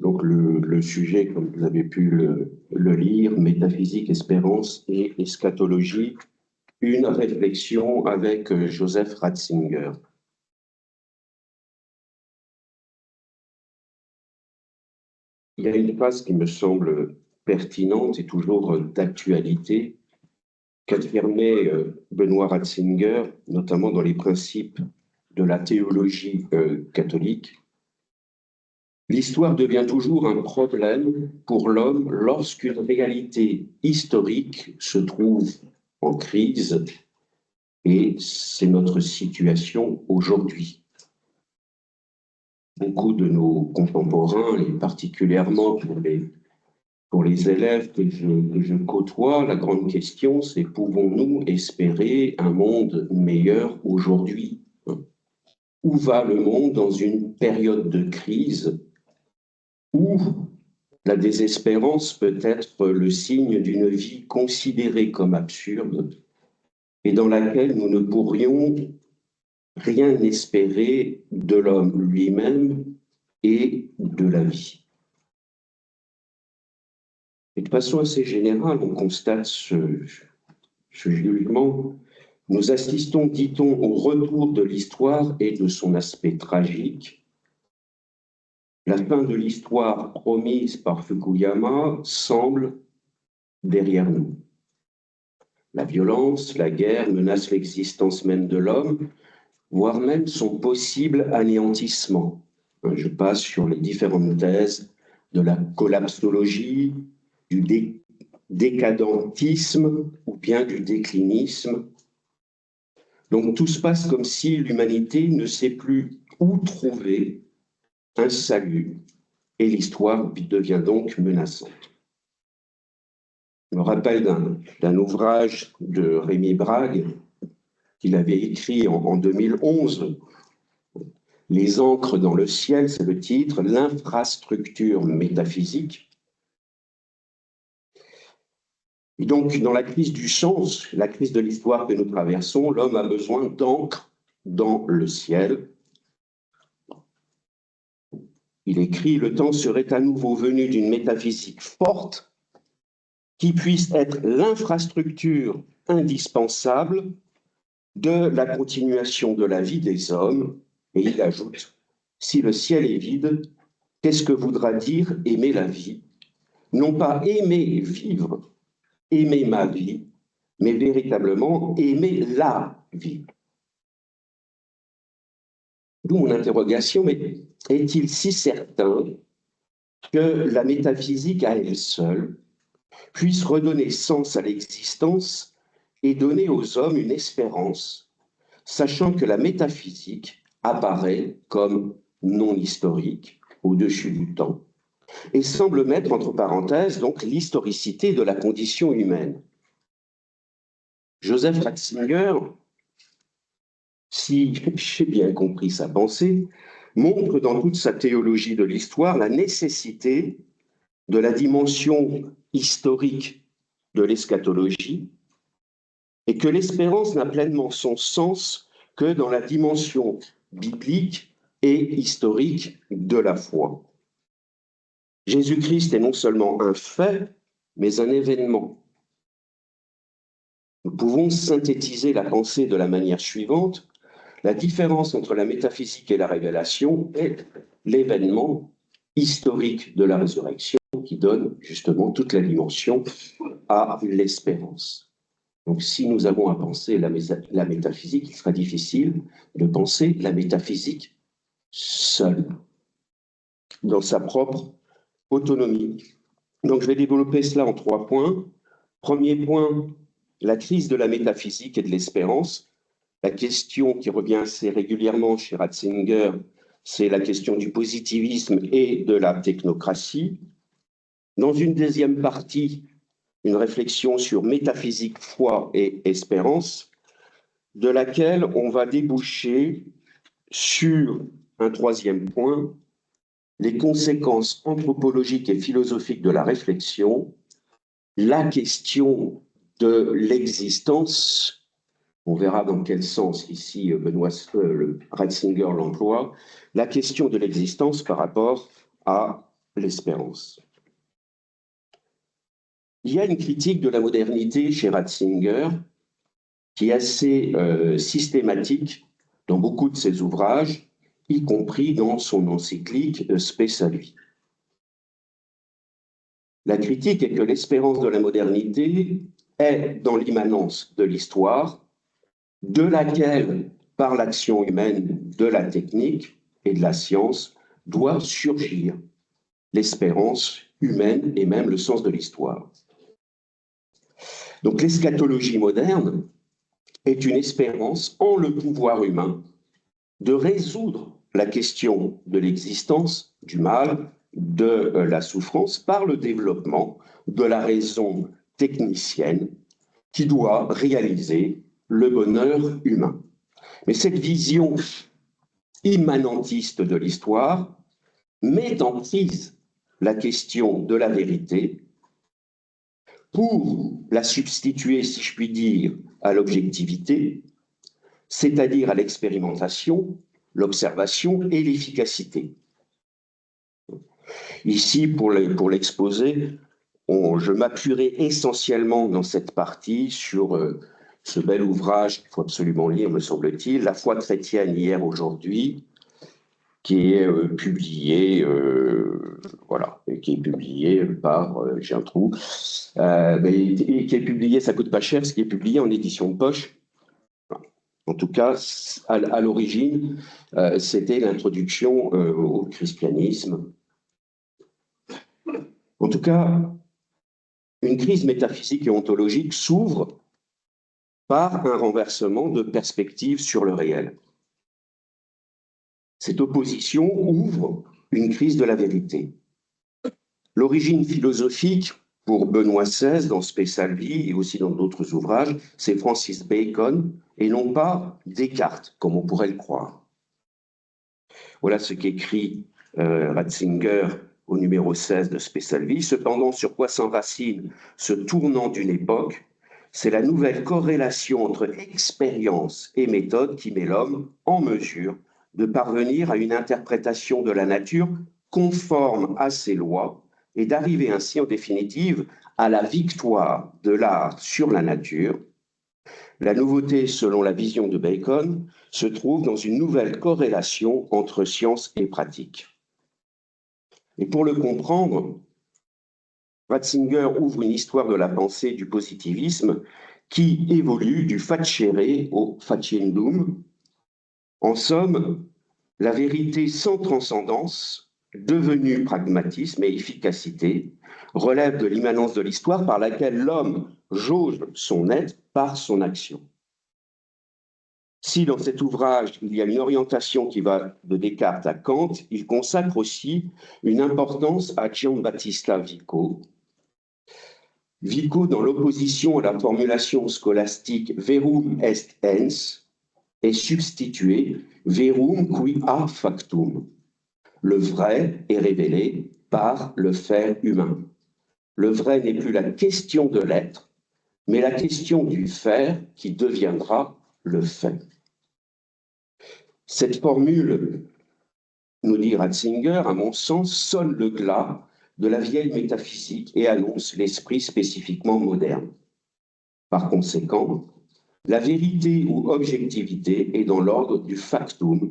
Donc le sujet, comme vous avez pu le lire, métaphysique, espérance et eschatologie, une réflexion avec Joseph Ratzinger. Il y a une phrase qui me semble pertinente et toujours d'actualité, qu'affirmait Benoît Ratzinger, notamment dans les principes de la théologie catholique. L'histoire devient toujours un problème pour l'homme lorsqu'une réalité historique se trouve en crise, et c'est notre situation aujourd'hui. Beaucoup de nos contemporains, et particulièrement pour les élèves que je côtoie, la grande question, c'est pouvons-nous espérer un monde meilleur aujourd'hui? Où va le monde dans une période de crise où la désespérance peut être le signe d'une vie considérée comme absurde et dans laquelle nous ne pourrions rien espérer de l'homme lui-même et de la vie? Et de façon assez générale, on constate ce jugement. Nous assistons, dit-on, au retour de l'histoire et de son aspect tragique. La fin de l'histoire promise par Fukuyama semble derrière nous. La violence, la guerre menacent l'existence même de l'homme, voire même son possible anéantissement. Je passe sur les différentes thèses de la collapsologie, du décadentisme ou bien du déclinisme. Donc tout se passe comme si l'humanité ne sait plus où trouver un salut, et l'histoire devient donc menaçante. Je me rappelle d'un ouvrage de Rémi Brague qu'il avait écrit en 2011, « Les encres dans le ciel », c'est le titre, l'infrastructure métaphysique. Et donc, dans la crise du sens, la crise de l'histoire que nous traversons, l'homme a besoin d'encre dans le ciel. Il écrit « Le temps serait à nouveau venu d'une métaphysique forte qui puisse être l'infrastructure indispensable de la continuation de la vie des hommes. » Et il ajoute « Si le ciel est vide, qu'est-ce que voudra dire aimer la vie? Non pas aimer vivre, aimer ma vie, mais véritablement aimer la vie. » D'où mon interrogation, mais est-il si certain que la métaphysique à elle seule puisse redonner sens à l'existence et donner aux hommes une espérance, sachant que la métaphysique apparaît comme non historique, au-dessus du temps, et semble mettre entre parenthèses donc l'historicité de la condition humaine? Joseph Ratzinger, si j'ai bien compris sa pensée, montre dans toute sa théologie de l'histoire la nécessité de la dimension historique de l'eschatologie, et que l'espérance n'a pleinement son sens que dans la dimension biblique et historique de la foi. Jésus-Christ est non seulement un fait, mais un événement. Nous pouvons synthétiser la pensée de la manière suivante: la différence entre la métaphysique et la révélation est l'événement historique de la résurrection qui donne justement toute la dimension à l'espérance. Donc si nous avons à penser la métaphysique, il sera difficile de penser la métaphysique seule, dans sa propre autonomie. Donc je vais développer cela en 3 points. Premier point, la crise de la métaphysique et de l'espérance. La question qui revient assez régulièrement chez Ratzinger, c'est la question du positivisme et de la technocratie. Dans une deuxième partie, une réflexion sur métaphysique, foi et espérance, de laquelle on va déboucher sur un 3e point, les conséquences anthropologiques et philosophiques de la réflexion, la question de l'existence. On verra dans quel sens ici Ratzinger l'emploie, la question de l'existence par rapport à l'espérance. Il y a une critique de la modernité chez Ratzinger qui est assez systématique dans beaucoup de ses ouvrages, y compris dans son encyclique Spes à lui. La critique est que l'espérance de la modernité est dans l'immanence de l'histoire, de laquelle, par l'action humaine de la technique et de la science, doit surgir l'espérance humaine et même le sens de l'histoire. Donc l'eschatologie moderne est une espérance en le pouvoir humain de résoudre la question de l'existence, du mal, de la souffrance par le développement de la raison technicienne qui doit réaliser le bonheur humain. Mais cette vision immanentiste de l'histoire met en prise la question de la vérité pour la substituer, si je puis dire, à l'objectivité, c'est-à-dire à l'expérimentation, l'observation et l'efficacité. Ici, pour l'exposer, je m'appuierai essentiellement dans cette partie sur ce bel ouvrage qu'il faut absolument lire, me semble-t-il, La foi chrétienne hier, aujourd'hui, qui est publié, voilà, qui est publié par, j'ai un trou, mais qui est publié, ça coûte pas cher, ce qui est publié en édition de poche. En tout cas, à l'origine, c'était l'introduction au christianisme. En tout cas, une crise métaphysique et ontologique s'ouvre par un renversement de perspective sur le réel. Cette opposition ouvre une crise de la vérité. L'origine philosophique, pour Benoît XVI, dans Spes à lui et aussi dans d'autres ouvrages, c'est Francis Bacon et non pas Descartes, comme on pourrait le croire. Voilà ce qu'écrit Ratzinger au numéro 16 de Spes à lui. Cependant, sur quoi s'enracine ce tournant d'une époque? C'est la nouvelle corrélation entre expérience et méthode qui met l'homme en mesure de parvenir à une interprétation de la nature conforme à ses lois et d'arriver ainsi en définitive à la victoire de l'art sur la nature. La nouveauté, selon la vision de Bacon, se trouve dans une nouvelle corrélation entre science et pratique. Et pour le comprendre, Ratzinger ouvre une histoire de la pensée du positivisme qui évolue du facere au faciendum. En somme, la vérité sans transcendance, devenue pragmatisme et efficacité, relève de l'immanence de l'histoire par laquelle l'homme jauge son être par son action. Si dans cet ouvrage, il y a une orientation qui va de Descartes à Kant, il consacre aussi une importance à Giambattista Vico. Vico, dans l'opposition à la formulation scolastique verum est ens, est substitué verum qui a factum. Le vrai est révélé par le fait humain. Le vrai n'est plus la question de l'être, mais la question du faire qui deviendra le fait. Cette formule, nous dit Ratzinger, à mon sens, sonne le glas de la vieille métaphysique et annonce l'esprit spécifiquement moderne. Par conséquent, la vérité ou objectivité est dans l'ordre du factum,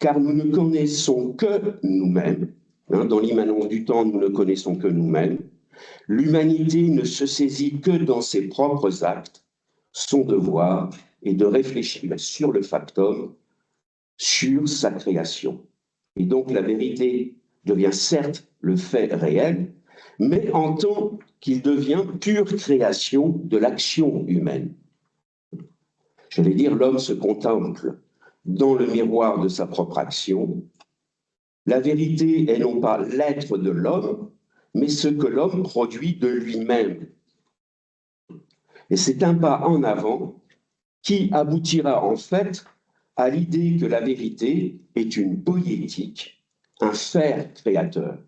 car nous ne connaissons que nous-mêmes. Dans l'immanence du temps, nous ne connaissons que nous-mêmes. L'humanité ne se saisit que dans ses propres actes. Son devoir est de réfléchir sur le factum, sur sa création. Et donc la vérité devient certes le fait réel, mais en tant qu'il devient pure création de l'action humaine. J'allais dire, l'homme se contemple dans le miroir de sa propre action. La vérité est non pas l'être de l'homme, mais ce que l'homme produit de lui-même. Et c'est un pas en avant qui aboutira en fait à l'idée que la vérité est une poétique, un faire créateur.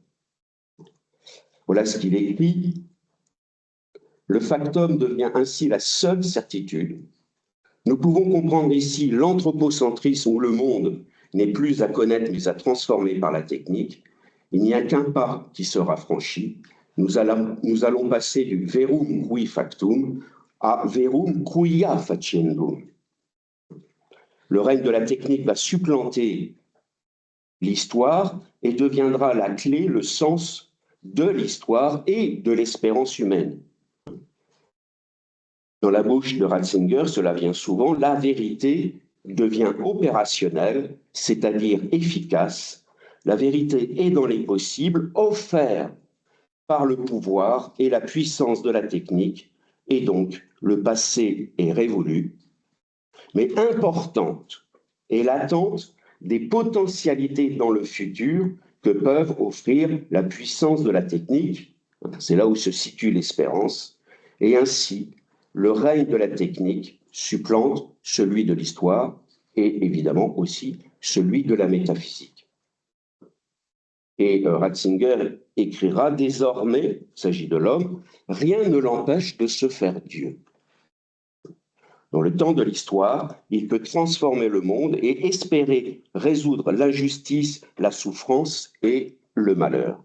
Voilà ce qu'il écrit. Le factum devient ainsi la seule certitude. Nous pouvons comprendre ici l'anthropocentrisme où le monde n'est plus à connaître mais à transformer par la technique. Il n'y a qu'un pas qui sera franchi. Nous allons passer du verum cui factum à verum quia faciendum. Le règne de la technique va supplanter l'histoire et deviendra la clé, le sens de l'histoire et de l'espérance humaine. Dans la bouche de Ratzinger, cela vient souvent, la vérité devient opérationnelle, c'est-à-dire efficace. La vérité est dans les possibles, offerte par le pouvoir et la puissance de la technique, et donc le passé est révolu, mais importante est l'attente des potentialités dans le futur que peuvent offrir la puissance de la technique. C'est là où se situe l'espérance, et ainsi le règne de la technique supplante celui de l'histoire et évidemment aussi celui de la métaphysique. Et Ratzinger écrira « Désormais, il s'agit de l'homme, rien ne l'empêche de se faire Dieu. Dans le temps de l'histoire, il peut transformer le monde et espérer résoudre l'injustice, la souffrance et le malheur. »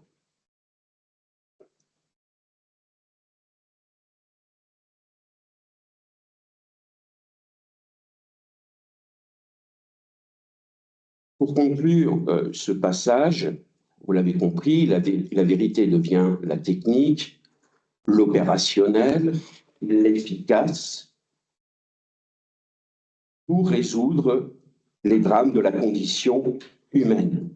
Pour conclure ce passage, vous l'avez compris, la vérité devient la technique, l'opérationnel, l'efficace, pour résoudre les drames de la condition humaine.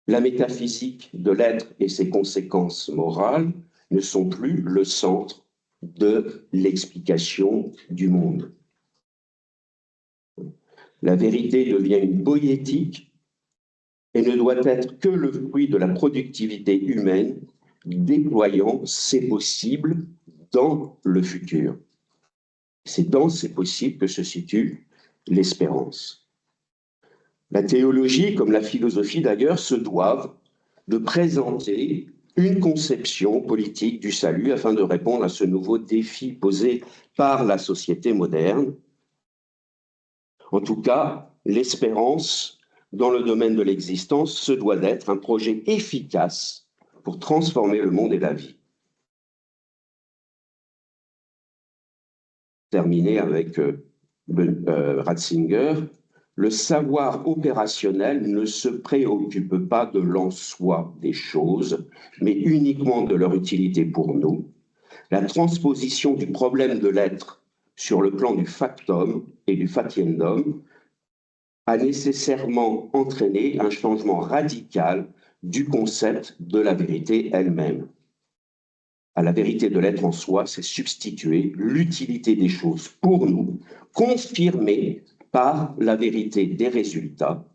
La métaphysique de l'être et ses conséquences morales ne sont plus le centre de l'explication du monde. La vérité devient une poétique et ne doit être que le fruit de la productivité humaine déployant ses possibles dans le futur. C'est dans ces possibles que se situe l'espérance. La théologie, comme la philosophie d'ailleurs, se doivent de présenter une conception politique du salut afin de répondre à ce nouveau défi posé par la société moderne. En tout cas, l'espérance dans le domaine de l'existence se doit d'être un projet efficace pour transformer le monde et la vie. Terminer avec Ratzinger, le savoir opérationnel ne se préoccupe pas de l'en-soi des choses, mais uniquement de leur utilité pour nous. La transposition du problème de l'être sur le plan du factum et du fatiendum a nécessairement entraîné un changement radical du concept de la vérité elle-même. À la vérité de l'être en soi, c'est substituer l'utilité des choses pour nous, confirmée par la vérité des résultats.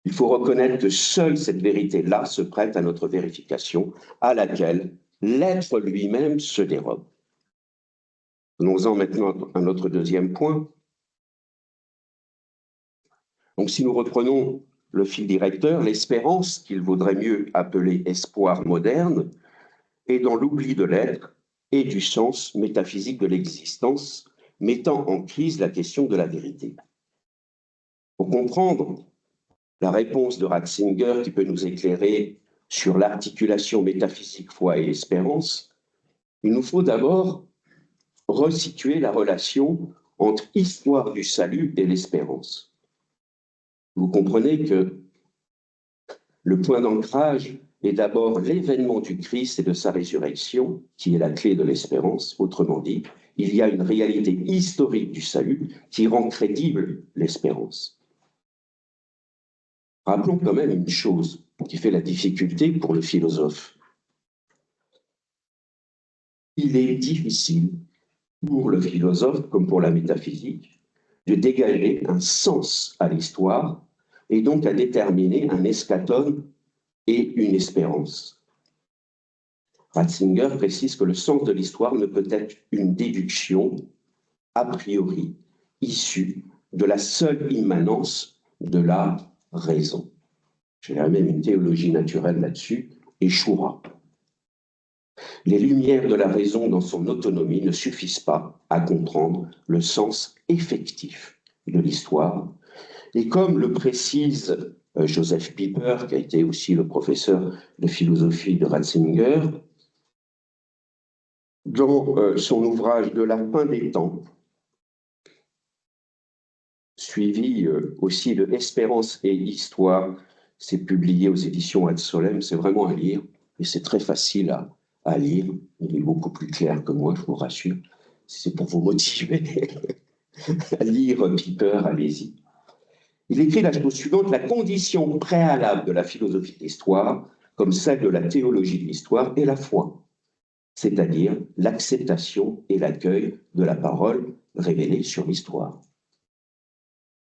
Il faut reconnaître que seule cette vérité-là se prête à notre vérification, à laquelle l'être lui-même se dérobe. Venons-en maintenant à notre deuxième point. Donc si nous reprenons le fil directeur, l'espérance, qu'il vaudrait mieux appeler espoir moderne, est dans l'oubli de l'être et du sens métaphysique de l'existence, mettant en crise la question de la vérité. Pour comprendre la réponse de Ratzinger qui peut nous éclairer sur l'articulation métaphysique, foi et espérance, il nous faut d'abord resituer la relation entre histoire du salut et l'espérance. Vous comprenez que le point d'ancrage est d'abord l'événement du Christ et de sa résurrection, qui est la clé de l'espérance. Autrement dit, il y a une réalité historique du salut qui rend crédible l'espérance. Rappelons quand même une chose qui fait la difficulté pour le philosophe. Il est difficile pour le philosophe, comme pour la métaphysique, de dégager un sens à l'histoire et donc à déterminer un eschaton et une espérance. Ratzinger précise que le sens de l'histoire ne peut être une déduction a priori issue de la seule immanence de la raison. Je dirais même une théologie naturelle là-dessus échouera. Les lumières de la raison dans son autonomie ne suffisent pas à comprendre le sens effectif de l'histoire. Et comme le précise Joseph Pieper, qui a été aussi le professeur de philosophie de Ratzinger, dans son ouvrage De la fin des temps, suivi aussi de Espérance et Histoire. C'est publié aux éditions Ad Solem, c'est vraiment à lire, et c'est très facile à lire. Il est beaucoup plus clair que moi, je vous rassure. Si c'est pour vous motiver à lire Pieper, allez-y. Il écrit la chose suivante: la condition préalable de la philosophie de l'histoire, comme celle de la théologie de l'histoire, est la foi, c'est-à-dire l'acceptation et l'accueil de la parole révélée sur l'histoire.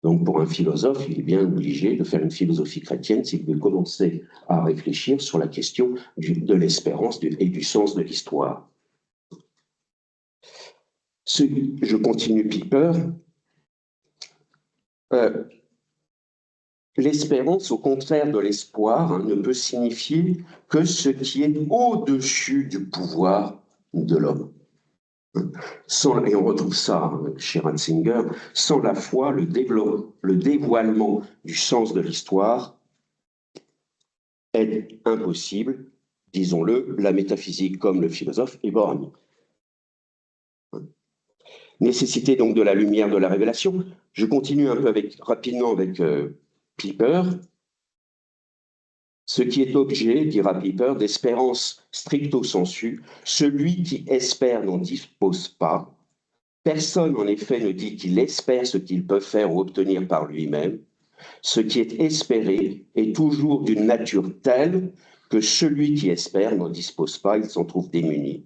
Donc, pour un philosophe, il est bien obligé de faire une philosophie chrétienne s'il veut commencer à réfléchir sur la question de l'espérance et du sens de l'histoire. Je continue Pieper. L'espérance, au contraire de l'espoir, ne peut signifier que ce qui est au-dessus du pouvoir de l'homme. Et on retrouve ça chez Ratzinger, sans la foi, le dévoilement du sens de l'histoire est impossible. Disons-le, la métaphysique comme le philosophe est borgne. Nécessité donc de la lumière de la révélation. Je continue un peu rapidement avec Pieper. Ce qui est objet, dira Pieper, d'espérance stricto sensu, celui qui espère n'en dispose pas. Personne, en effet, ne dit qu'il espère ce qu'il peut faire ou obtenir par lui-même. Ce qui est espéré est toujours d'une nature telle que celui qui espère n'en dispose pas, il s'en trouve démuni.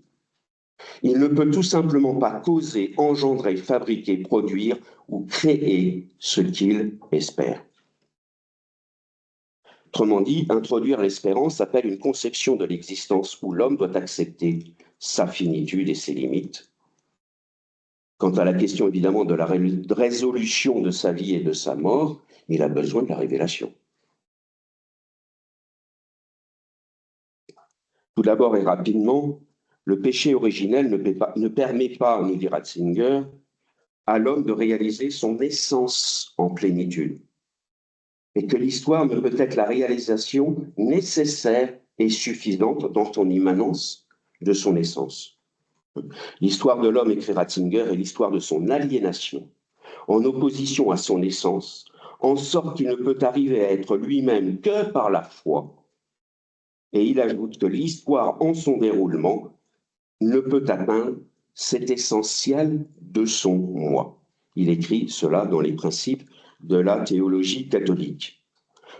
Il ne peut tout simplement pas causer, engendrer, fabriquer, produire ou créer ce qu'il espère. Autrement dit, introduire l'espérance appelle une conception de l'existence où l'homme doit accepter sa finitude et ses limites. Quant à la question évidemment de la résolution de sa vie et de sa mort, il a besoin de la révélation. Tout d'abord et rapidement, le péché originel ne permet pas, nous dit Ratzinger, à l'homme de réaliser son essence en plénitude, et que l'histoire ne peut être la réalisation nécessaire et suffisante dans son immanence de son essence. L'histoire de l'homme, écrit Ratzinger, est l'histoire de son aliénation, en opposition à son essence, en sorte qu'il ne peut arriver à être lui-même que par la foi. Et il ajoute que l'histoire, en son déroulement, ne peut atteindre cet essentiel de son moi. Il écrit cela dans les principes de la théologie catholique.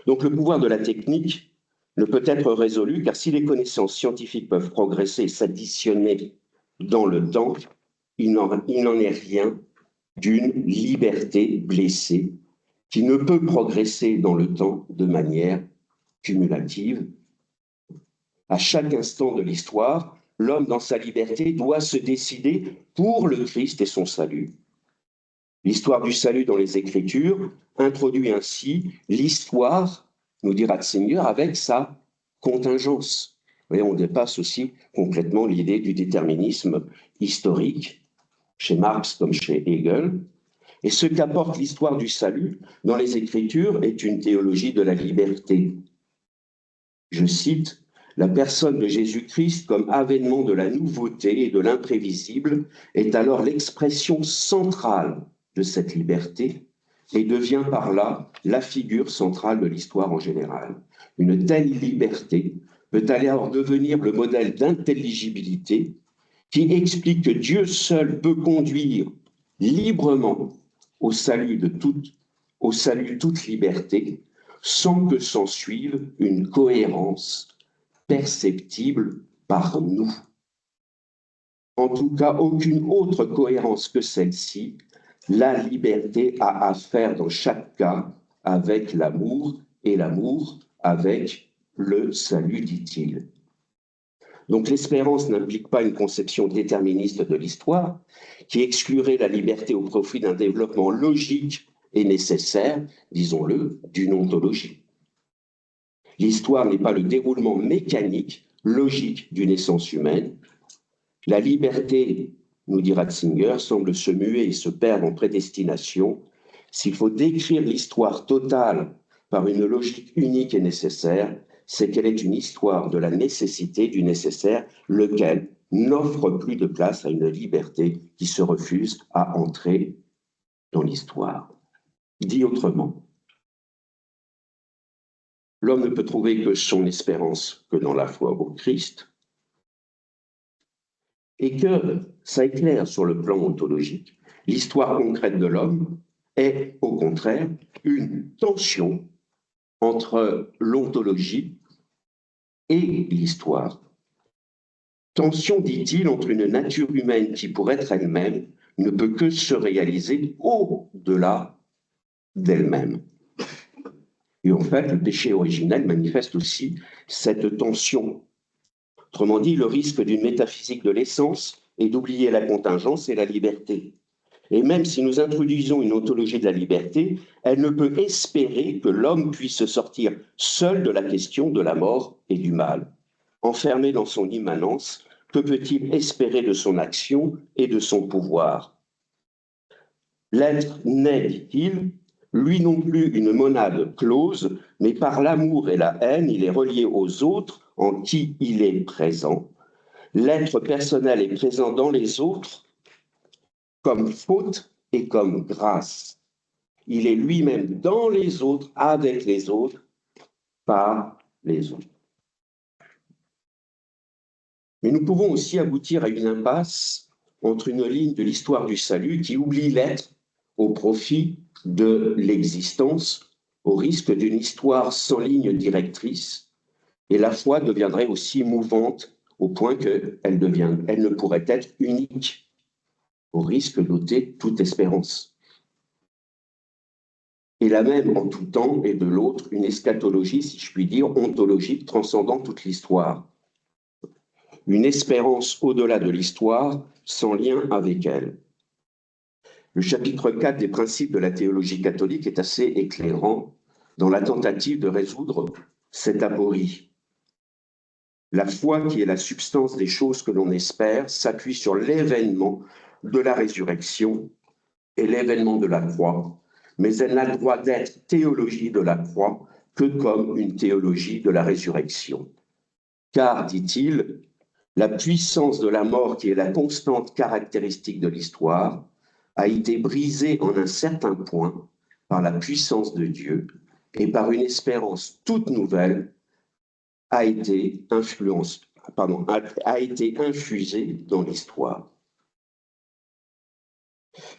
Donc le pouvoir de la technique ne peut être résolu, car si les connaissances scientifiques peuvent progresser et s'additionner dans le temps, il n'en est rien d'une liberté blessée qui ne peut progresser dans le temps de manière cumulative. À chaque instant de l'histoire, l'homme dans sa liberté doit se décider pour le Christ et son salut. L'histoire du salut dans les Écritures introduit ainsi l'histoire, nous dit Ratzinger, avec sa contingence. Vous voyez, on dépasse aussi complètement l'idée du déterminisme historique, chez Marx comme chez Hegel. Et ce qu'apporte l'histoire du salut dans les Écritures est une théologie de la liberté. Je cite: la personne de Jésus-Christ comme avènement de la nouveauté et de l'imprévisible est alors l'expression centrale de cette liberté et devient par là la figure centrale de l'histoire en général. Une telle liberté peut alors devenir le modèle d'intelligibilité qui explique que Dieu seul peut conduire librement au salut de toute liberté, sans que s'en suive une cohérence perceptible par nous. En tout cas, aucune autre cohérence que celle-ci. La liberté a à faire dans chaque cas avec l'amour et l'amour avec le salut, dit-il. Donc l'espérance n'implique pas une conception déterministe de l'histoire qui exclurait la liberté au profit d'un développement logique et nécessaire, disons-le, d'une ontologie. L'histoire n'est pas le déroulement mécanique, logique d'une essence humaine. La liberté, nous dit Ratzinger, semble se muer et se perdre en prédestination. S'il faut décrire l'histoire totale par une logique unique et nécessaire, c'est qu'elle est une histoire de la nécessité du nécessaire, lequel n'offre plus de place à une liberté qui se refuse à entrer dans l'histoire. Dit autrement, l'homme ne peut trouver que son espérance que dans la foi au Christ, et que ça éclaire sur le plan ontologique. L'histoire concrète de l'homme est, au contraire, une tension entre l'ontologie et l'histoire. Tension, dit-il, entre une nature humaine qui, pour être elle-même, ne peut que se réaliser au-delà d'elle-même. Et en fait, le péché originel manifeste aussi cette tension. Autrement dit, le risque d'une métaphysique de l'essence est d'oublier la contingence et la liberté. Et même si nous introduisons une ontologie de la liberté, elle ne peut espérer que l'homme puisse sortir seul de la question de la mort et du mal. Enfermé dans son immanence, que peut-il espérer de son action et de son pouvoir? L'être n'est, dit-il, lui non plus une monade close, mais par l'amour et la haine, il est relié aux autres en qui il est présent. L'être personnel est présent dans les autres comme faute et comme grâce. Il est lui-même dans les autres, avec les autres, par les autres. Mais nous pouvons aussi aboutir à une impasse entre une ligne de l'histoire du salut qui oublie l'être au profit de l'existence, au risque d'une histoire sans ligne directrice, et la foi deviendrait aussi mouvante au point qu'elle ne pourrait être unique, au risque d'ôter toute espérance. Et la même en tout temps et de l'autre, une eschatologie, si je puis dire, ontologique, transcendant toute l'histoire. Une espérance au-delà de l'histoire, sans lien avec elle. Le chapitre 4 des principes de la théologie catholique est assez éclairant dans la tentative de résoudre cette aporie. La foi, qui est la substance des choses que l'on espère, s'appuie sur l'événement de la résurrection et l'événement de la croix, mais elle n'a le droit d'être théologie de la croix que comme une théologie de la résurrection. Car, dit-il, la puissance de la mort, qui est la constante caractéristique de l'histoire, a été brisée en un certain point par la puissance de Dieu et par une espérance toute nouvelle a été infusée dans l'histoire.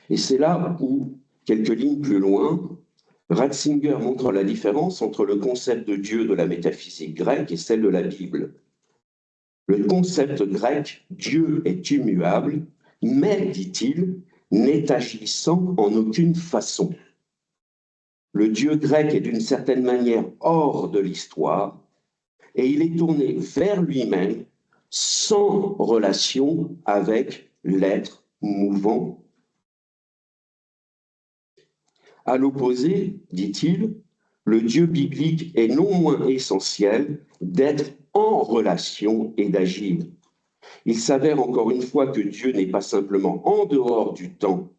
Et c'est là où, quelques lignes plus loin, Ratzinger montre la différence entre le concept de Dieu de la métaphysique grecque et celle de la Bible. Le concept grec, Dieu est immuable, mais, dit-il, n'est agissant en aucune façon. Le Dieu grec est d'une certaine manière hors de l'histoire et il est tourné vers lui-même sans relation avec l'être mouvant. À l'opposé, dit-il, le Dieu biblique est non moins essentiel d'être en relation et d'agir. Il s'avère encore une fois que Dieu n'est pas simplement en dehors du temps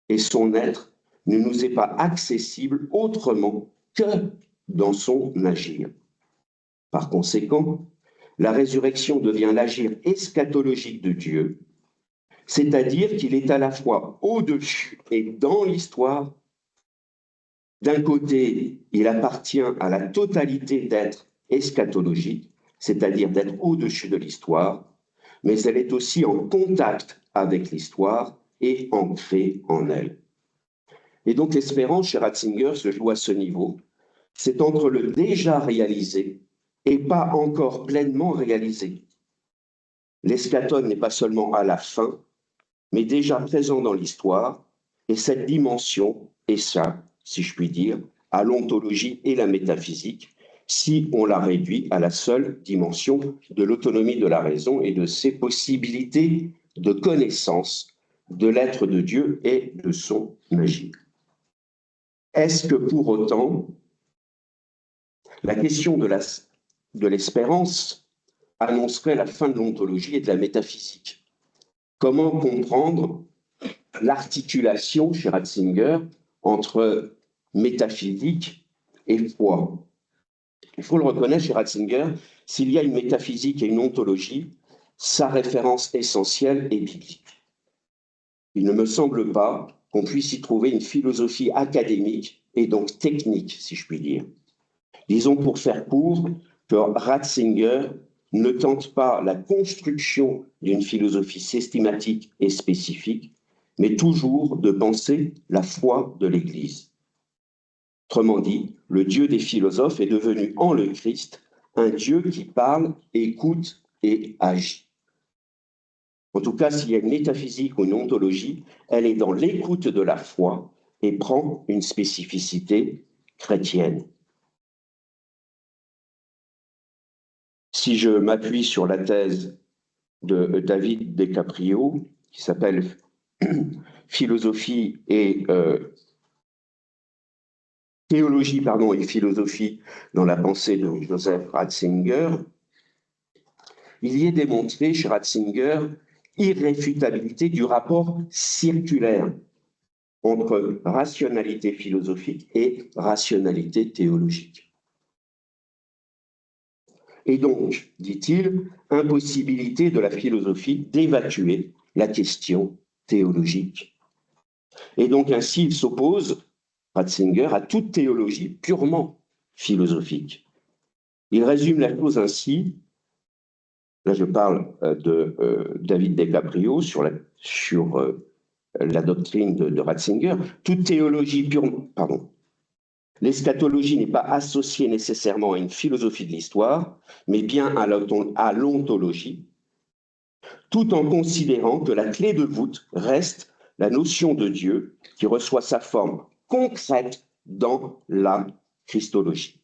et son être ne nous est pas accessible autrement que dans son agir. Par conséquent, la résurrection devient l'agir eschatologique de Dieu, c'est-à-dire qu'il est à la fois au-dessus et dans l'histoire. D'un côté, il appartient à la totalité d'être eschatologique, c'est-à-dire d'être au-dessus de l'histoire, mais elle est aussi en contact avec l'histoire et ancrée en elle. Et donc l'espérance chez Ratzinger se joue à ce niveau. C'est entre le déjà réalisé et pas encore pleinement réalisé. L'eschaton n'est pas seulement à la fin, mais déjà présent dans l'histoire, et cette dimension est ça, si je puis dire, à l'ontologie et la métaphysique, si on la réduit à la seule dimension de l'autonomie de la raison et de ses possibilités de connaissance de l'être de Dieu et de son agir. Est-ce que pour autant, la question de l'espérance annoncerait la fin de l'ontologie et de la métaphysique? Comment comprendre l'articulation chez Ratzinger entre métaphysique et foi. Il faut le reconnaître chez Ratzinger, s'il y a une métaphysique et une ontologie, sa référence essentielle est biblique. Il ne me semble pas qu'on puisse y trouver une philosophie académique et donc technique, si je puis dire. Disons pour faire court que Ratzinger ne tente pas la construction d'une philosophie systématique et spécifique, mais toujours de penser la foi de l'Église. Autrement dit, le Dieu des philosophes est devenu en le Christ un Dieu qui parle, écoute et agit. En tout cas, s'il y a une métaphysique ou une ontologie, elle est dans l'écoute de la foi et prend une spécificité chrétienne. Si je m'appuie sur la thèse de David DeCaprio, qui s'appelle Philosophie et théologie et philosophie dans la pensée de Joseph Ratzinger, il y est démontré chez Ratzinger irréfutabilité du rapport circulaire entre rationalité philosophique et rationalité théologique. Et donc, dit-il, impossibilité de la philosophie d'évacuer la question théologique. Et donc ainsi, il s'oppose, Ratzinger, à toute théologie purement philosophique. Il résume la chose ainsi, là je parle de David DeCaprio sur la doctrine de Ratzinger, toute théologie purement, l'eschatologie n'est pas associée nécessairement à une philosophie de l'histoire, mais bien à l'ontologie, tout en considérant que la clé de voûte reste la notion de Dieu qui reçoit sa forme concrète dans la christologie.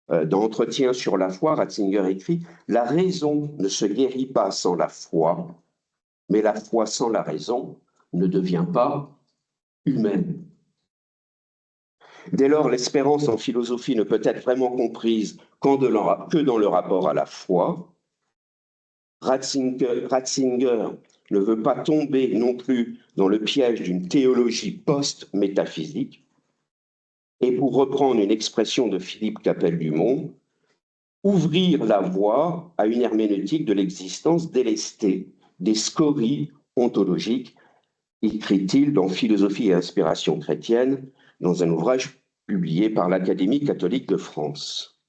Dans Entretien sur la foi, Ratzinger écrit « La raison ne se guérit pas sans la foi, mais la foi sans la raison ne devient pas humaine. » Dès lors, l'espérance en philosophie ne peut être vraiment comprise que dans le rapport à la foi. Ratzinger ne veut pas tomber non plus dans le piège d'une théologie post-métaphysique. Et pour reprendre une expression de Philippe Capelle-Dumont, ouvrir la voie à une herméneutique de l'existence délestée, des scories ontologiques, écrit-il dans Philosophie et inspiration chrétienne, dans un ouvrage publié par l'Académie catholique de France.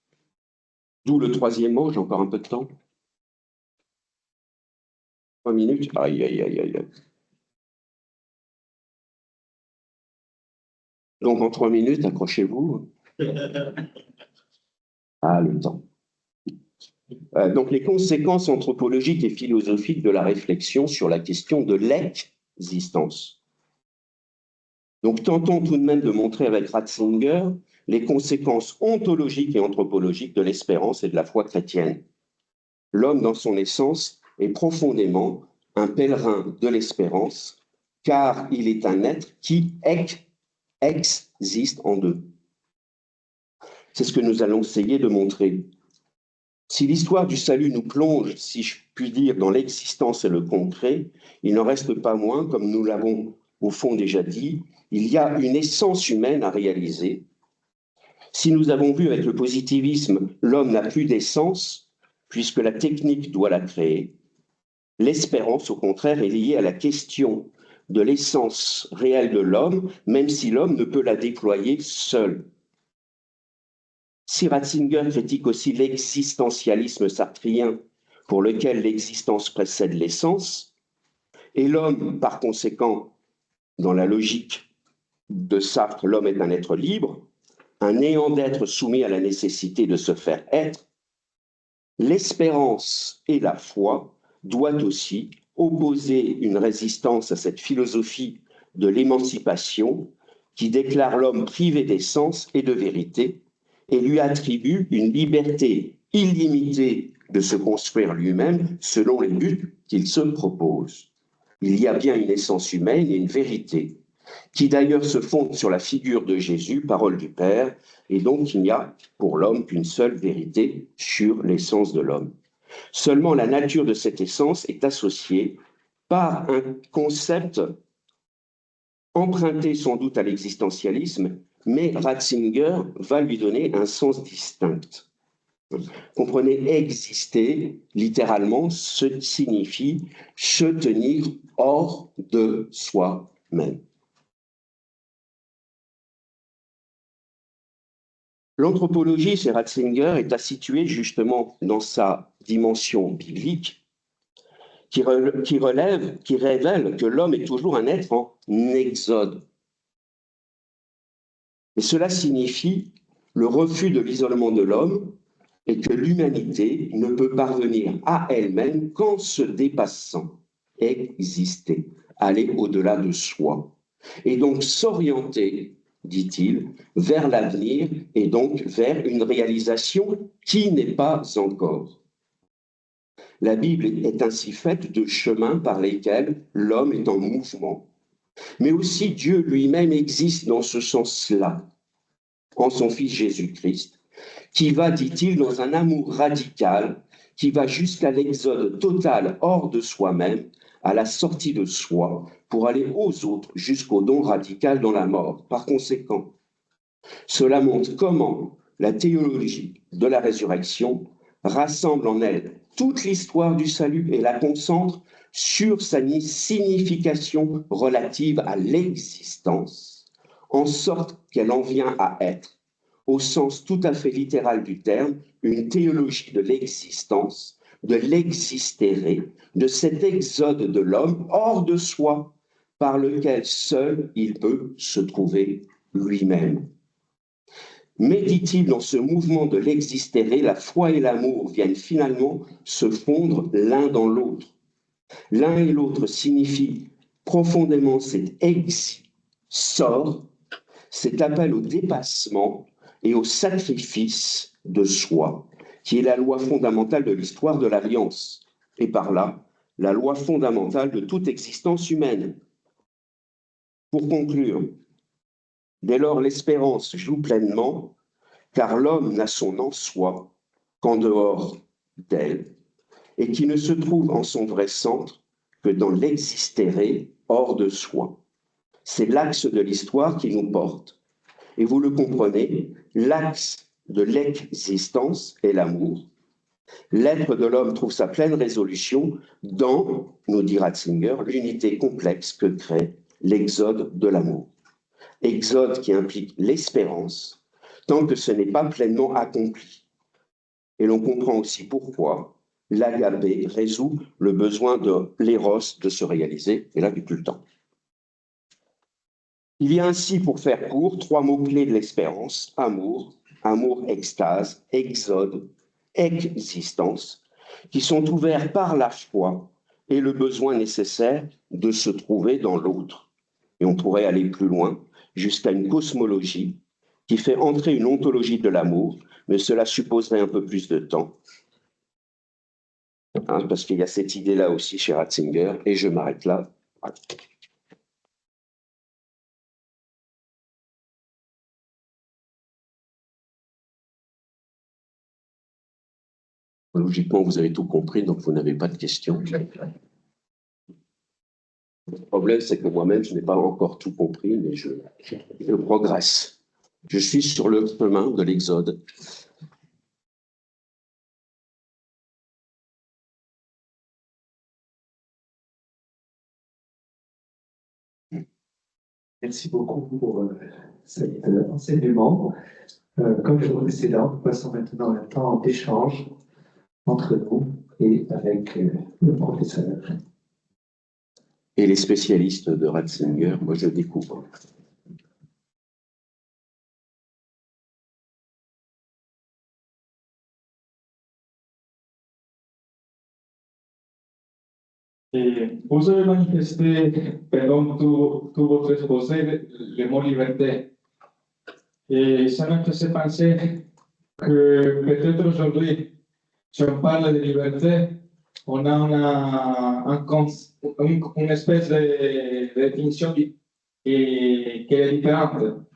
D'où le troisième mot, j'ai encore un peu de temps. 3 minutes. Aïe, aïe, aïe, aïe. Donc en 3 minutes, accrochez-vous. Ah, le temps. Donc les conséquences anthropologiques et philosophiques de la réflexion sur la question de l'existence. Donc tentons tout de même de montrer avec Ratzinger les conséquences ontologiques et anthropologiques de l'espérance et de la foi chrétienne. L'homme, dans son essence, est profondément un pèlerin de l'espérance, car il est un être qui existe en deux. C'est ce que nous allons essayer de montrer. Si l'histoire du salut nous plonge, si je puis dire, dans l'existence et le concret, il n'en reste pas moins, comme nous l'avons au fond déjà dit, il y a une essence humaine à réaliser. Si nous avons vu avec le positivisme, l'homme n'a plus d'essence, puisque la technique doit la créer, l'espérance, au contraire, est liée à la question de l'essence réelle de l'homme, même si l'homme ne peut la déployer seul. Si Ratzinger critique aussi l'existentialisme sartrien, pour lequel l'existence précède l'essence, et l'homme, par conséquent, dans la logique de Sartre, l'homme est un être libre, un néant d'être soumis à la nécessité de se faire être, l'espérance et la foi doivent aussi opposer une résistance à cette philosophie de l'émancipation qui déclare l'homme privé d'essence et de vérité et lui attribue une liberté illimitée de se construire lui-même selon les buts qu'il se propose. Il y a bien une essence humaine et une vérité, qui d'ailleurs se fonde sur la figure de Jésus, parole du Père, et donc il n'y a pour l'homme qu'une seule vérité sur l'essence de l'homme. Seulement la nature de cette essence est associée par un concept emprunté sans doute à l'existentialisme, mais Ratzinger va lui donner un sens distinct. Comprenez, exister, littéralement, signifie se tenir hors de soi-même. L'anthropologie, chez Ratzinger, est à situer justement dans sa dimension biblique, qui révèle que l'homme est toujours un être en exode. Et cela signifie le refus de l'isolement de l'homme et que l'humanité ne peut parvenir à elle-même qu'en se dépassant, exister, aller au-delà de soi. Et donc s'orienter, dit-il, vers l'avenir et donc vers une réalisation qui n'est pas encore. La Bible est ainsi faite de chemins par lesquels l'homme est en mouvement. Mais aussi Dieu lui-même existe dans ce sens-là, en son Fils Jésus-Christ, qui va, dit-il, dans un amour radical, qui va jusqu'à l'exode total hors de soi-même, à la sortie de soi, pour aller aux autres jusqu'au don radical dans la mort. Par conséquent, cela montre comment la théologie de la résurrection rassemble en elle toute l'histoire du salut et la concentre sur sa signification relative à l'existence, en sorte qu'elle en vient à être, au sens tout à fait littéral du terme, une théologie de l'existence, de l'existéré, de cet exode de l'homme hors de soi, par lequel seul il peut se trouver lui-même. Mais, dit-il, dans ce mouvement de l'existéré, la foi et l'amour viennent finalement se fondre l'un dans l'autre. L'un et l'autre signifient profondément cet cet appel au dépassement et au sacrifice de soi, qui est la loi fondamentale de l'histoire de l'Alliance, et par là, la loi fondamentale de toute existence humaine. Pour conclure, dès lors l'espérance joue pleinement, car l'homme n'a son en soi qu'en dehors d'elle, et qui ne se trouve en son vrai centre que dans l'existéré hors de soi. C'est l'axe de l'histoire qui nous porte. Et vous le comprenez, l'axe de l'existence est l'amour. L'être de l'homme trouve sa pleine résolution dans, nous dit Ratzinger, l'unité complexe que crée l'exode de l'amour. Exode qui implique l'espérance, tant que ce n'est pas pleinement accompli. Et l'on comprend aussi pourquoi l'agapé résout le besoin de l'éros de se réaliser. Et là, j'ai plus le temps. Il y a ainsi, pour faire court, trois mots-clés de l'espérance: amour, amour-extase, exode, existence, qui sont ouverts par la foi et le besoin nécessaire de se trouver dans l'autre. Et on pourrait aller plus loin, jusqu'à une cosmologie qui fait entrer une ontologie de l'amour, mais cela supposerait un peu plus de temps. Parce qu'il y a cette idée-là aussi chez Ratzinger, et je m'arrête là. Logiquement, vous avez tout compris, donc vous n'avez pas de questions. Le problème, c'est que moi-même, je n'ai pas encore tout compris, mais je progresse. Je suis sur le chemin de l'Exode. Merci beaucoup pour cet enseignement. Comme le précédent, nous passons maintenant un temps d'échange entre nous et avec le professeur. Et les spécialistes de Ratzinger, moi je découvre. Et vous avez manifesté pendant tout votre exposé le mot liberté. Et ça me faisait penser que peut-être aujourd'hui, si on parle de liberté, on a une espèce de définition qui est différente.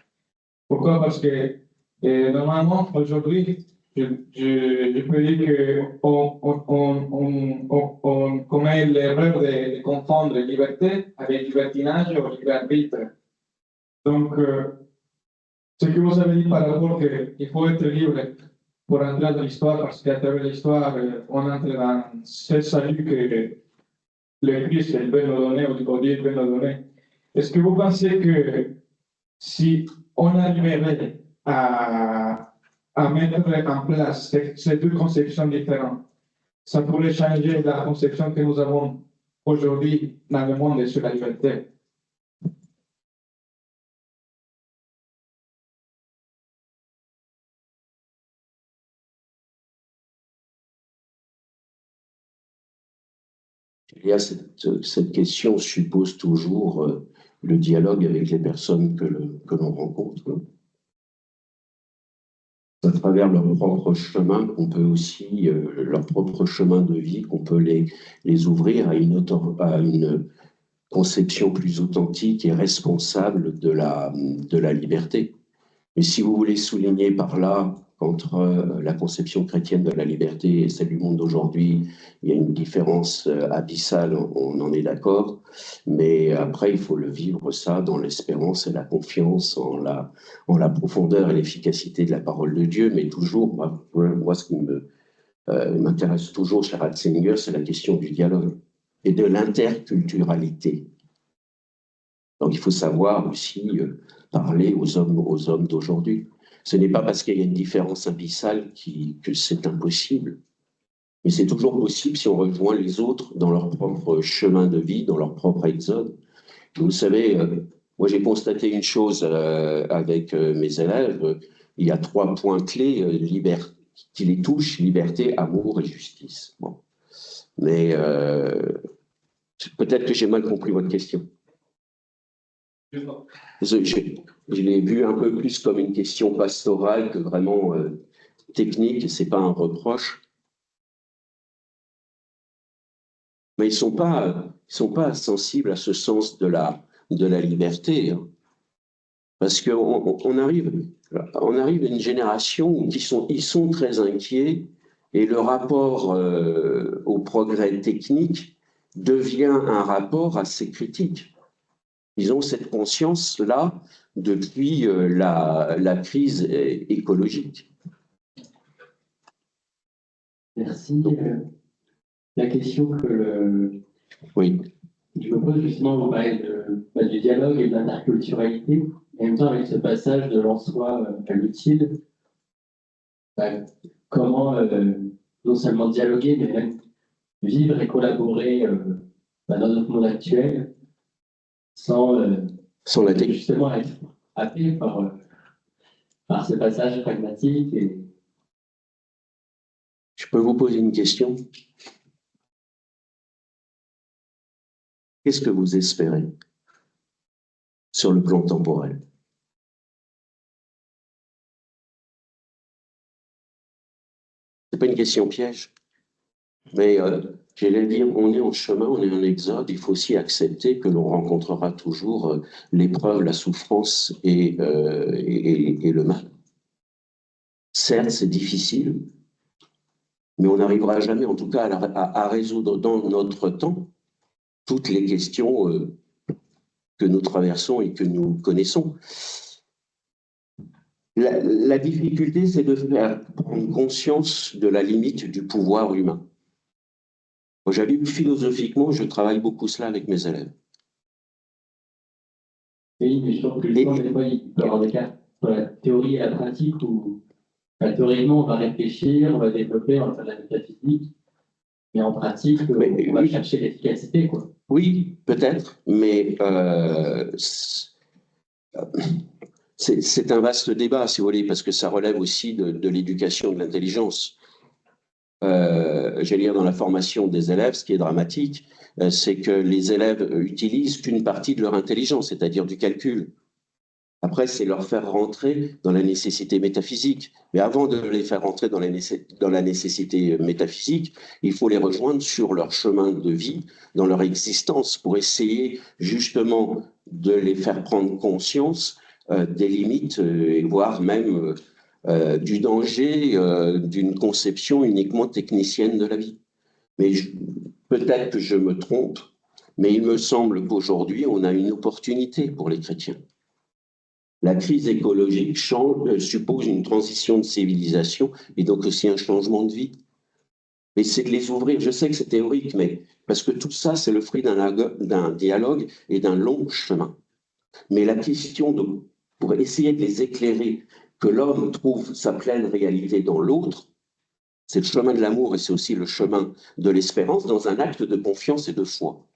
Pourquoi? Parce que normalement, aujourd'hui, je peux dire qu'on commet l'erreur de confondre liberté avec libertinage ou libre arbitre. Donc, ce que vous avez dit par rapport qu'il faut être libre pour entrer dans l'histoire, parce qu'à travers l'histoire, on entre dans ce salut que le Christ veut nous donner, ou Dieu veut nous donner. Est-ce que vous pensez que si on arriverait à mettre en place ces deux conceptions différentes, ça pourrait changer la conception que nous avons aujourd'hui dans le monde sur la liberté? Cette question suppose toujours le dialogue avec les personnes que l'on rencontre. À travers leur propre chemin, qu'on peut aussi, leur propre chemin de vie, qu'on peut les ouvrir à une conception plus authentique et responsable de la liberté. Mais si vous voulez souligner par là qu'entre la conception chrétienne de la liberté et celle du monde d'aujourd'hui, il y a une différence abyssale, on en est d'accord, mais après, il faut le vivre ça dans l'espérance et la confiance en la profondeur et l'efficacité de la parole de Dieu, mais toujours, moi ce qui m'intéresse toujours chez Ratzinger, c'est la question du dialogue et de l'interculturalité. Donc il faut savoir aussi parler aux hommes d'aujourd'hui. Ce n'est pas parce qu'il y a une différence abyssale que c'est impossible, mais c'est toujours possible si on rejoint les autres dans leur propre chemin de vie, dans leur propre exode. Vous savez, moi j'ai constaté une chose avec mes élèves, il y a 3 points clés qui les touchent: liberté, amour et justice. Bon. Mais peut-être que j'ai mal compris votre question. Je l'ai vu un peu plus comme une question pastorale que vraiment technique, c'est pas un reproche. Mais ils sont pas sensibles à ce sens de la liberté, hein. Parce qu'on arrive à une génération où ils sont très inquiets et le rapport au progrès technique devient un rapport assez critique. Ils ont cette conscience-là depuis la crise écologique. Merci. La question que Oui. je me pose justement, vous parlez du dialogue et de l'interculturalité, en même temps avec ce passage de l'en-soi à l'utile, comment non seulement dialoguer, mais même vivre et collaborer dans notre monde actuel sans justement être happé par ce passage pragmatique. Je peux vous poser une question? Qu'est-ce que vous espérez sur le plan temporel? Ce n'est pas une question piège, mais j'allais dire, on est en chemin, on est en exode, il faut aussi accepter que l'on rencontrera toujours l'épreuve, la souffrance et le mal. Certes, c'est difficile, mais on n'arrivera jamais, en tout cas, à résoudre dans notre temps toutes les questions que nous traversons et que nous connaissons. La difficulté, c'est de faire prendre conscience de la limite du pouvoir humain. J'avoue, philosophiquement, je travaille beaucoup cela avec mes élèves. Oui, mais je trouve que des fois, il peut y avoir des cas sur la théorie et la pratique où théoriquement, on va réfléchir, on va développer, on va faire de la métaphysique, mais en pratique, on va chercher l'efficacité, quoi. Oui, peut-être, mais c'est un vaste débat, si vous voulez, parce que ça relève aussi de l'éducation de l'intelligence. J'allais dire, dans la formation des élèves, ce qui est dramatique, c'est que les élèves utilisent qu'une partie de leur intelligence, c'est-à-dire du calcul. Après, c'est leur faire rentrer dans la nécessité métaphysique. Mais avant de les faire rentrer dans la nécessité métaphysique, il faut les rejoindre sur leur chemin de vie, dans leur existence, pour essayer justement de les faire prendre conscience des limites et voire même du danger d'une conception uniquement technicienne de la vie. Mais peut-être que je me trompe, mais il me semble qu'aujourd'hui, on a une opportunité pour les chrétiens. La crise écologique suppose une transition de civilisation et donc aussi un changement de vie. Et c'est de les ouvrir. Je sais que c'est théorique, mais parce que tout ça, c'est le fruit d'un dialogue et d'un long chemin. Mais la question, pour essayer de les éclairer, que l'homme trouve sa pleine réalité dans l'autre, c'est le chemin de l'amour et c'est aussi le chemin de l'espérance dans un acte de confiance et de foi.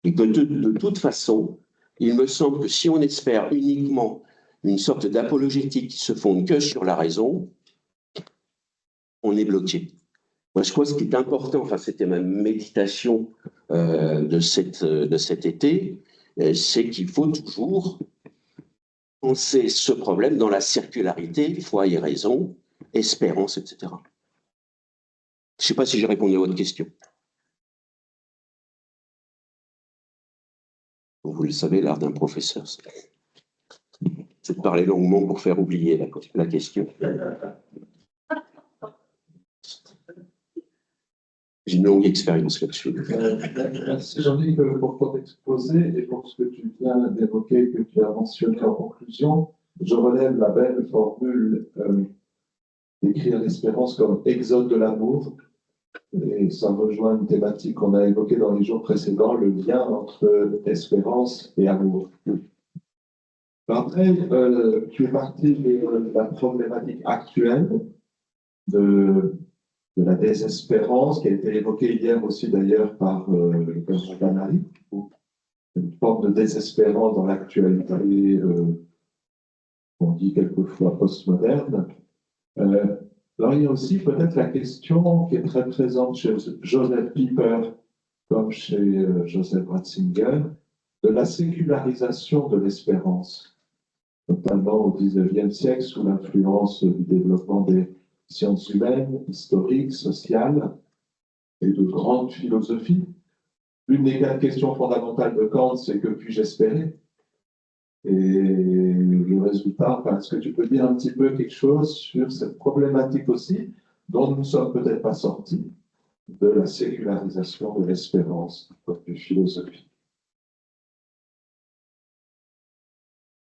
Et que de toute façon, il me semble que si on espère uniquement une sorte d'apologétique qui se fonde que sur la raison, on est bloqué. Moi, je crois que ce qui est important, enfin, c'était ma méditation de cet été, c'est qu'il faut toujours penser ce problème dans la circularité, foi et raison, espérance, etc. Je ne sais pas si j'ai répondu à votre question. Vous le savez, l'art d'un professeur, c'est de parler longuement pour faire oublier la question. J'ai une longue expérience là-dessus. Merci Jean-Luc pour ton exposé et pour ce que tu viens d'évoquer, que tu as mentionné en conclusion. Je relève la belle formule d'écrire l'espérance comme exode de l'amour. Et ça rejoint une thématique qu'on a évoquée dans les jours précédents, le lien entre espérance et amour. Après, tu es parti de la problématique actuelle de la désespérance, qui a été évoquée hier aussi d'ailleurs par le père Canary, une forme de désespérance dans l'actualité, on dit quelquefois postmoderne. Alors il y a aussi peut-être la question qui est très présente chez Joseph Pieper, comme chez Joseph Ratzinger, de la sécularisation de l'espérance, notamment au XIXe siècle sous l'influence du développement des sciences humaines, historiques, sociales et de grandes philosophies. L'une des 4 questions fondamentales de Kant, c'est que puis-je espérer? Et le résultat, est-ce que tu peux dire un petit peu quelque chose sur cette problématique aussi, dont nous ne sommes peut-être pas sortis, de la sécularisation de l'espérance du point de vue philosophique?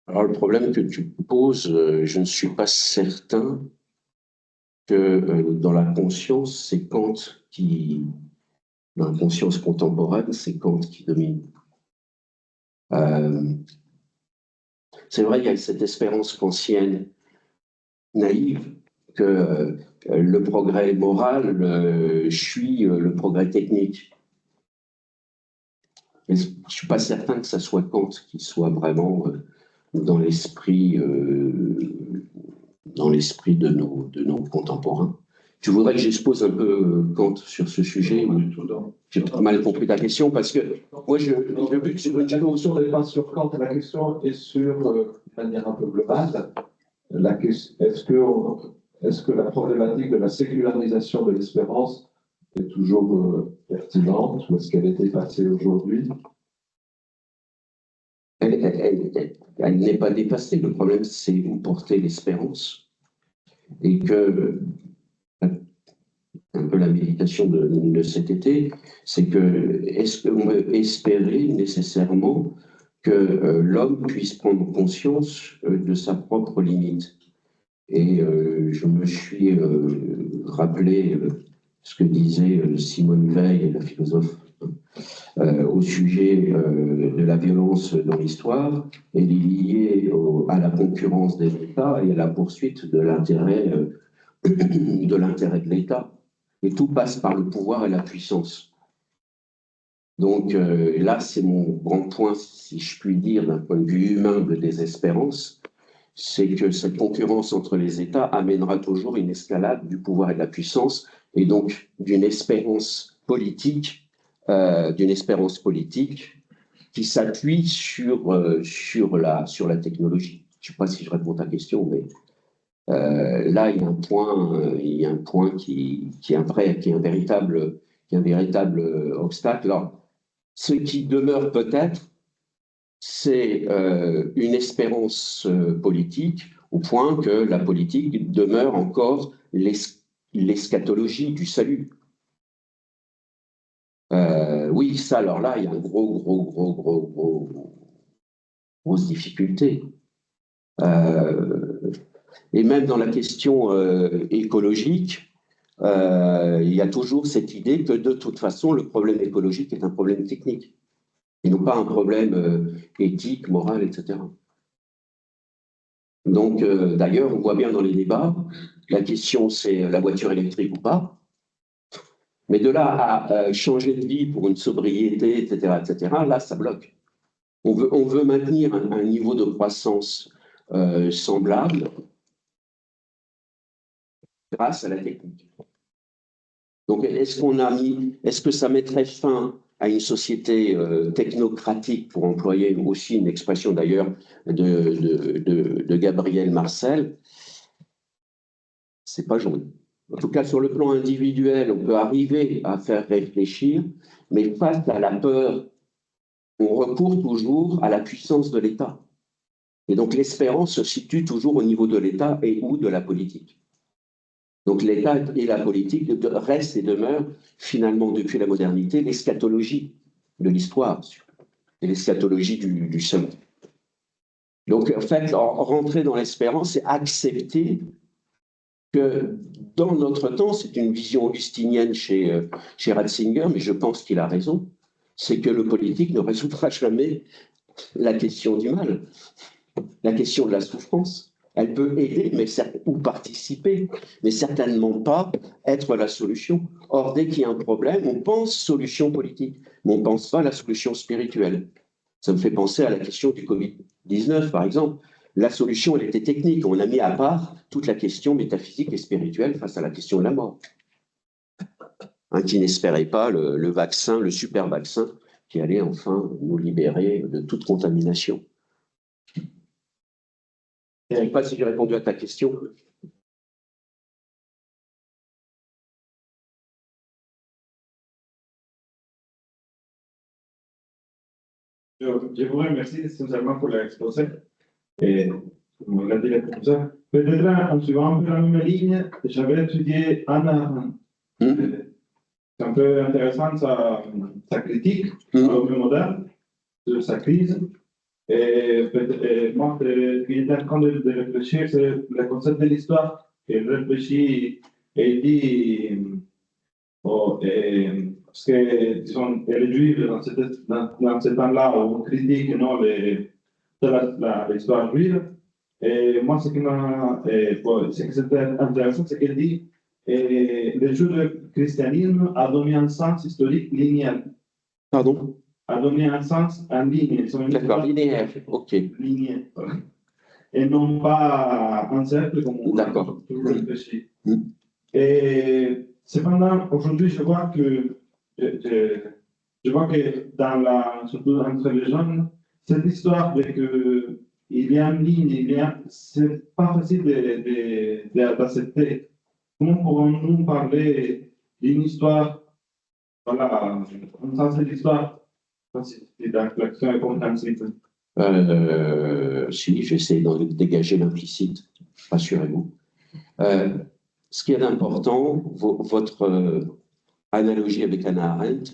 Alors le problème que tu poses, je ne suis pas certain que dans la conscience, c'est Kant qui, dans la conscience contemporaine, c'est Kant qui domine. C'est vrai, il y a cette espérance kantienne naïve que le progrès moral suit le progrès technique. Mais je ne suis pas certain que ça soit Kant qui soit vraiment dans l'esprit de nos contemporains. Tu voudrais que j'expose un peu Kant sur ce sujet? J'ai mal compris ta question parce que moi, le but, c'est la question n'est pas sur Kant, la question est sur, de manière un peu globale, est-ce que la problématique de la sécularisation de l'espérance est toujours pertinente ou est-ce qu'elle est dépassée aujourd'hui? Elle n'est pas dépassée. Le problème, c'est où porter l'espérance. Et que, un peu la méditation de cet été, c'est que, est-ce qu'on veut espérer nécessairement que l'homme puisse prendre conscience de sa propre limite? Et je me suis rappelé ce que disait Simone Veil, la philosophe, au sujet de la violence dans l'histoire. Elle est liée à la concurrence des États et à la poursuite de l'intérêt de l'État. Et tout passe par le pouvoir et la puissance. Donc là, c'est mon grand point, si je puis dire, d'un point de vue humain de désespérance, c'est que cette concurrence entre les États amènera toujours une escalade du pouvoir et de la puissance, et donc d'une espérance politique qui s'appuie sur la technologie. Je ne sais pas si je réponds à ta question, mais là, il y a un point qui est un véritable obstacle. Alors, ce qui demeure peut-être, c'est une espérance politique, au point que la politique demeure encore l'eschatologie du salut. Oui, ça, alors là, il y a un gros grosse difficulté. Et même dans la question écologique, il y a toujours cette idée que de toute façon, le problème écologique est un problème technique, et non pas un problème éthique, moral, etc. Donc, d'ailleurs, on voit bien dans les débats, la question c'est la voiture électrique ou pas, mais de là à changer de vie pour une sobriété, etc., là, ça bloque. On veut maintenir un niveau de croissance semblable grâce à la technique. Donc, est-ce que ça mettrait fin à une société technocratique, pour employer aussi une expression d'ailleurs de Gabriel Marcel? C'est pas joli. En tout cas, sur le plan individuel, on peut arriver à faire réfléchir, mais face à la peur, on recourt toujours à la puissance de l'État. Et donc, l'espérance se situe toujours au niveau de l'État et ou de la politique. Donc, l'État et la politique restent et demeurent, finalement, depuis la modernité, l'eschatologie de l'histoire et l'eschatologie du seul. Donc, en fait, rentrer dans l'espérance, c'est accepter que dans notre temps, c'est une vision augustinienne chez Ratzinger, mais je pense qu'il a raison, c'est que le politique ne résoudra jamais la question du mal, la question de la souffrance. Elle peut aider ou participer, mais certainement pas être la solution. Or, dès qu'il y a un problème, on pense solution politique, mais on ne pense pas à la solution spirituelle. Ça me fait penser à la question du Covid-19, par exemple. La solution, elle était technique. On a mis à part toute la question métaphysique et spirituelle face à la question de la mort. Qui n'espérait pas le vaccin, le super vaccin, qui allait enfin nous libérer de toute contamination. Je ne sais pas si j'ai répondu à ta question. Je vous remercie sincèrement pour l'exposé. Et comme on l'a dit, le professeur. Peut-être en suivant un peu la même ligne, j'avais étudié Hannah Arendt. C'est un peu intéressant sa critique à l'homme moderne, de sa crise. Et moi, ce qui était en train de réfléchir, c'est le concept de l'histoire. Il réfléchit et il dit, parce que, disons, elle est juive dans ce temps-là, où on critique non, l'histoire juive. Et moi, ce qui c'était intéressant, c'est qu'elle dit le juif christianisme a donné un sens historique linéaire. Pardon? A donné un sens en ligne. D'accord, linéaire, ok. Linéaire. Et non pas en cercle, comme on a toujours réfléchi. Et cependant, aujourd'hui, je vois que surtout entre les jeunes, cette histoire de que il y a une ligne, c'est pas facile d'accepter. Comment pourrons-nous parler d'une histoire, voilà, en sens de l'histoire, l'action est compréhensible? Si, j'essaie de dégager l'implicite, rassurez-vous. Ce qui est important, votre analogie avec Hannah Arendt,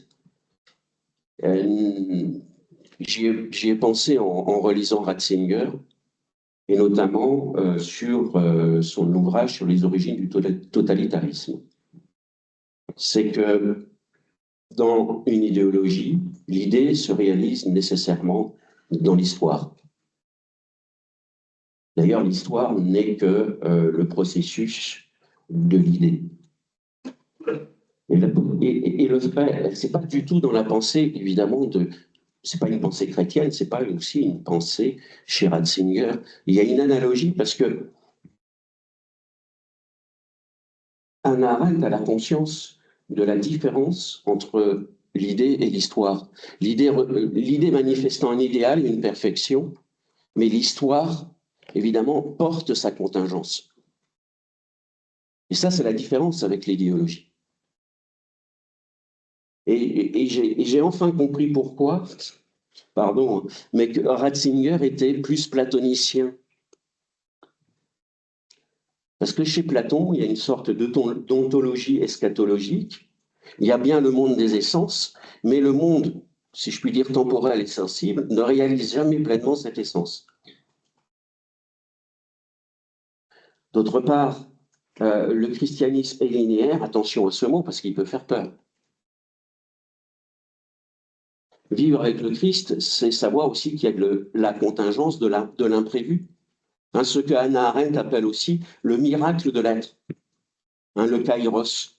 j'y ai pensé en relisant Ratzinger, et notamment sur son ouvrage sur les origines du totalitarisme. C'est que dans une idéologie, l'idée se réalise nécessairement dans l'histoire. D'ailleurs, l'histoire n'est que le processus de l'idée. Et le fait, c'est pas du tout dans la pensée, évidemment, c'est pas une pensée chrétienne, c'est pas aussi une pensée chez Ratzinger. Il y a une analogie parce que Hannah Arendt a la conscience de la différence entre l'idée et l'histoire. L'idée manifestant un idéal, une perfection, mais l'histoire, évidemment, porte sa contingence. Et ça, c'est la différence avec l'idéologie. Et j'ai enfin compris pourquoi, pardon, mais que Ratzinger était plus platonicien. Parce que chez Platon, il y a une sorte d'ontologie eschatologique. Il y a bien le monde des essences, mais le monde si je puis dire, temporelle et sensible, ne réalise jamais pleinement cette essence. D'autre part, le christianisme est linéaire, attention à ce mot parce qu'il peut faire peur. Vivre avec le Christ, c'est savoir aussi qu'il y a la contingence de l'imprévu. Hein, ce que Hannah Arendt appelle aussi le miracle de l'être, hein, le kairos.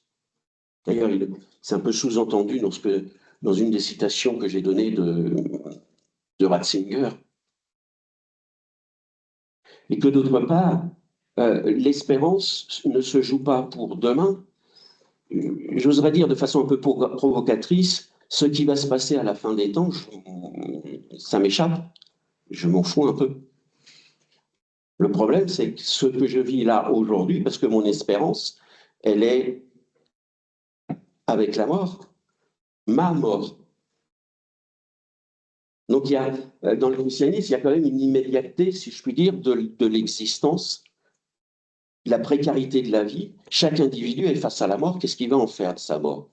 D'ailleurs, c'est un peu sous-entendu dans une des citations que j'ai données de Ratzinger. Et que d'autre part, l'espérance ne se joue pas pour demain. J'oserais dire de façon un peu provocatrice, ce qui va se passer à la fin des temps, ça m'échappe, je m'en fous un peu. Le problème, c'est que ce que je vis là aujourd'hui, parce que mon espérance, elle est avec la mort, ma mort. Donc dans le christianisme, il y a quand même une immédiateté, si je puis dire, de l'existence, la précarité de la vie. Chaque individu est face à la mort, qu'est-ce qu'il va en faire de sa mort?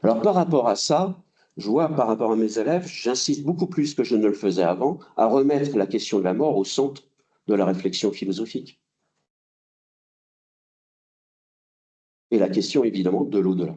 Alors par rapport à ça, je vois par rapport à mes élèves, j'insiste beaucoup plus que je ne le faisais avant à remettre la question de la mort au centre de la réflexion philosophique. Et la question évidemment de l'au-delà.